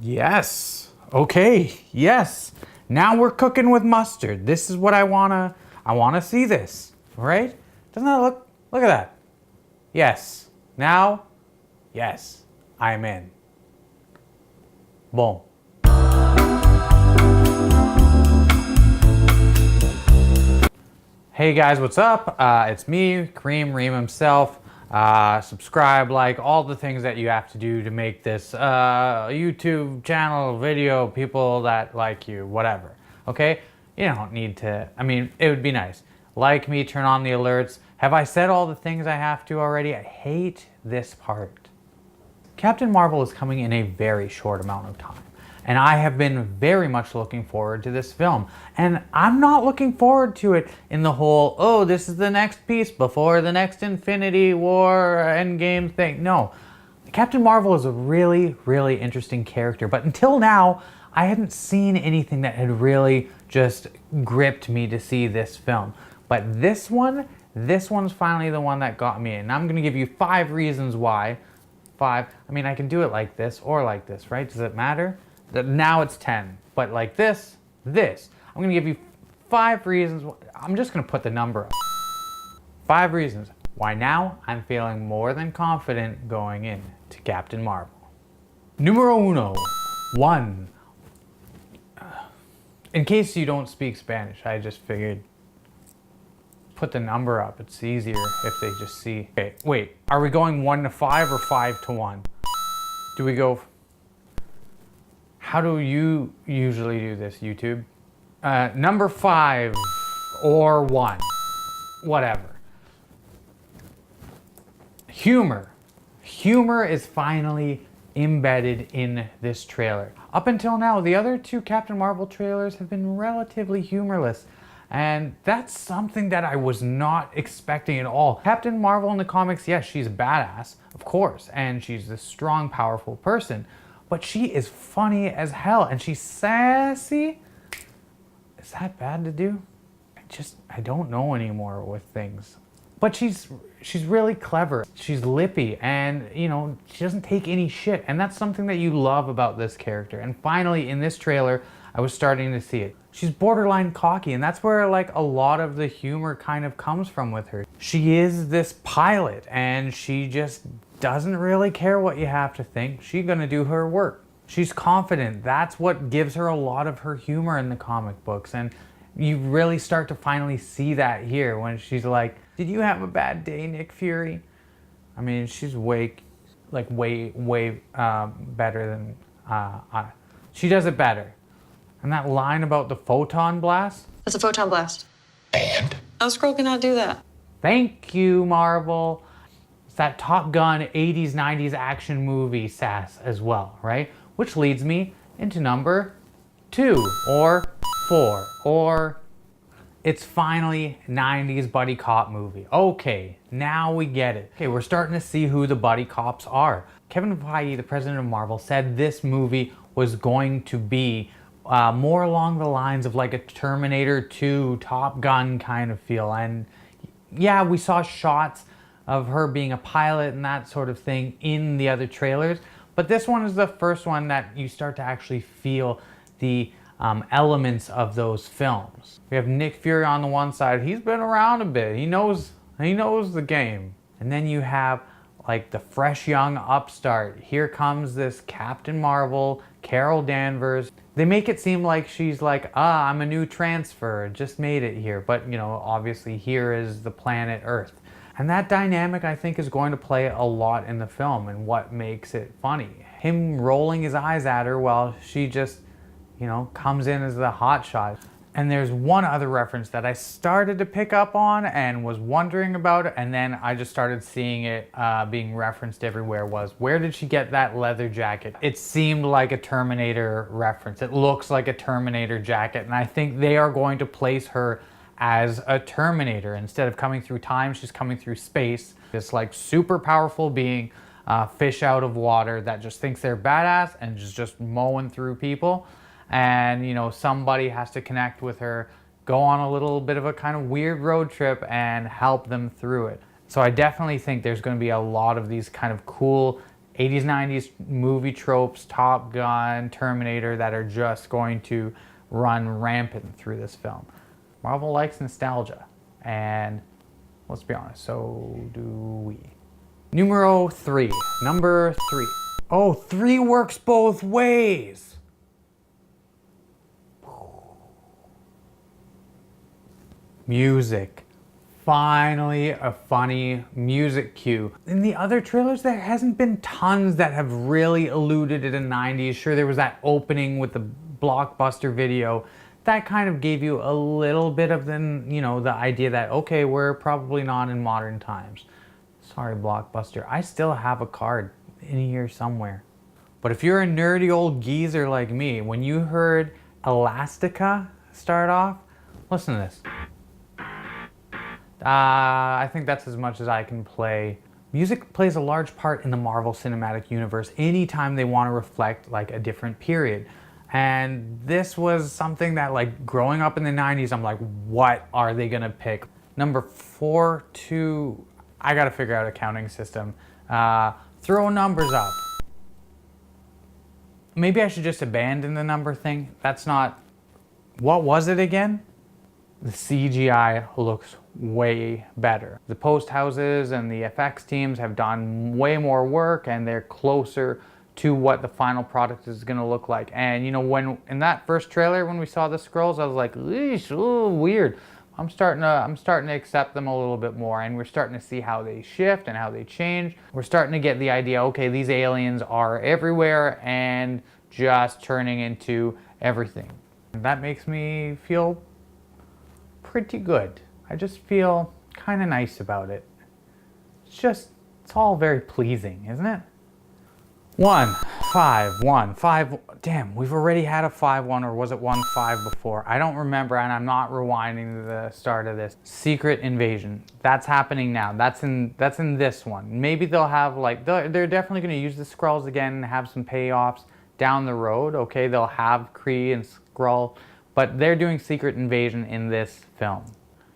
Yes. Okay. Yes. Now we're cooking with mustard. This is what I wanna see this, right? Doesn't that look at that? Yes. Now, yes, I'm in. Boom. Hey guys, what's up? It's me, Reem himself. Subscribe, like, all the things that you have to do to make this YouTube channel, video, people that like you, whatever. Okay? You don't need to, I mean, it would be nice. Like me, turn on the alerts. Have I said all the things I have to already? I hate this part. Captain Marvel is coming in a very short amount of time. And I have been very much looking forward to this film. And I'm not looking forward to it in the whole, oh, this is the next piece before the next Infinity War Endgame thing. No. Captain Marvel is a really, really interesting character. But until now, I hadn't seen anything that had really just gripped me to see this film. But this one's finally the one that got me. And I'm going to give you 5 reasons why. 5. I mean, I can do it like this or like this, right? Does it matter? Now it's 10, but like this. I'm gonna give you 5 reasons. I'm just gonna put the number up. 5 reasons why now I'm feeling more than confident going in to Captain Marvel. Numero uno. 1. In case you don't speak Spanish, I just figured put the number up. It's easier if they just see. Okay, wait, are we going 1 to 5 or 5 to 1? Do we go? How do you usually do this, YouTube? Number 5 or 1, whatever. Humor. Humor is finally embedded in this trailer. Up until now, the other 2 Captain Marvel trailers have been relatively humorless. And that's something that I was not expecting at all. Captain Marvel in the comics, yes, she's a badass, of course, and she's a strong, powerful person. But she is funny as hell, and she's sassy. Is that bad to do? I don't know anymore with things. But she's really clever. She's lippy, and you know, she doesn't take any shit. And that's something that you love about this character. And finally, in this trailer, I was starting to see it. She's borderline cocky, and that's where like a lot of the humor kind of comes from with her. She is this pilot, and she just doesn't really care what you have to think. She's gonna do her work. She's confident. That's what gives her a lot of her humor in the comic books. And you really start to finally see that here when she's like, did you have a bad day, Nick Fury? I mean, she's way better than she does it better. And that line about the photon blast? That's a photon blast. And? How Skrull cannot do that. Thank you, Marvel. It's that Top Gun 80s, 90s action movie sass as well, right? Which leads me into number 2 or 4 or it's finally 90s buddy cop movie. Okay, now we get it. Okay, we're starting to see who the buddy cops are. Kevin Feige, the president of Marvel, said this movie was going to be more along the lines of like a Terminator 2, Top Gun kind of feel. And yeah, we saw shots of her being a pilot and that sort of thing in the other trailers. But this one is the first one that you start to actually feel the elements of those films. We have Nick Fury on the one side. He's been around a bit. He knows the game. And then you have like the fresh young upstart. Here comes this Captain Marvel, Carol Danvers. They make it seem like she's like, I'm a new transfer, just made it here. But you know, obviously here is the planet Earth. And that dynamic, I think, is going to play a lot in the film and what makes it funny. Him rolling his eyes at her while she just, you know, comes in as the hotshot. And there's one other reference that I started to pick up on and was wondering about it, and then I just started seeing it being referenced everywhere was, where did she get that leather jacket? It seemed like a Terminator reference. It looks like a Terminator jacket, and I think they are going to place her as a Terminator. Instead of coming through time, she's coming through space. This like super powerful being, fish out of water that just thinks they're badass and just mowing through people. And you know, somebody has to connect with her, go on a little bit of a kind of weird road trip and help them through it. So I definitely think there's going to be a lot of these kind of cool 80s, 90s movie tropes, Top Gun, Terminator, that are just going to run rampant through this film. Marvel likes nostalgia, and let's be honest, so do we. Numero 3, number 3. Oh, 3 works both ways. Music. Finally, a funny music cue. In the other trailers, there hasn't been tons that have really alluded to the 90s. Sure, there was that opening with the Blockbuster video. That kind of gave you a little bit of the, you know, the idea that, okay, we're probably not in modern times. Sorry, Blockbuster. I still have a card in here somewhere. But if you're a nerdy old geezer like me, when you heard Elastica start off, listen to this. I think that's as much as I can play. Music plays a large part in the Marvel Cinematic Universe anytime they want to reflect like a different period. And this was something that, like, growing up in the 90s, I'm like, what are they gonna pick? Number 4, 2, I gotta figure out a counting system. Throw numbers up. Maybe I should just abandon the number thing. That's not, what was it again? The CGI looks way better. The post houses and the FX teams have done way more work, and they're closer to what the final product is going to look like. And you know, when in that first trailer, when we saw the Skrulls, I was like, eesh, ooh, weird. I'm starting to accept them a little bit more, and we're starting to see how they shift and how they change. We're starting to get the idea, okay, these aliens are everywhere and just turning into everything. And that makes me feel pretty good. I just feel kind of nice about it. It's all very pleasing, isn't it? 1, 5, 1, 5. Damn, we've already had a 5-1, or was it 1-5 before? I don't remember, and I'm not rewinding to the start of this. Secret Invasion. That's happening now. That's in this one. Maybe they'll have, like, they're definitely going to use the Skrulls again and have some payoffs down the road. Okay, they'll have Kree and Skrull, but they're doing Secret Invasion in this film.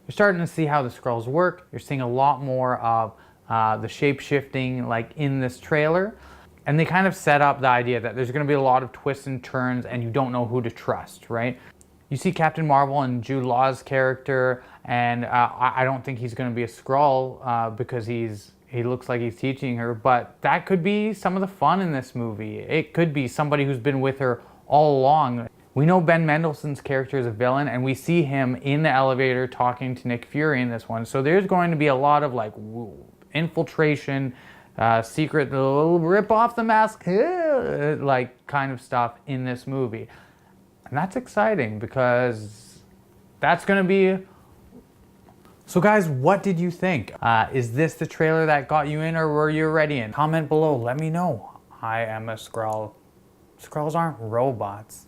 You're starting to see how the Skrulls work. You're seeing a lot more of the shape-shifting, like, in this trailer. And they kind of set up the idea that there's going to be a lot of twists and turns, and you don't know who to trust, right? You see Captain Marvel and Jude Law's character, and I don't think he's going to be a Skrull because he looks like he's teaching her, but that could be some of the fun in this movie. It could be somebody who's been with her all along. We know Ben Mendelsohn's character is a villain, and we see him in the elevator talking to Nick Fury in this one. So there's going to be a lot of, like, infiltration, secret, rip off the mask, like, kind of stuff in this movie. And that's exciting because that's going to be... So guys, what did you think? Is this the trailer that got you in, or were you already in? Comment below, let me know. I am a Skrull. Skrulls aren't robots.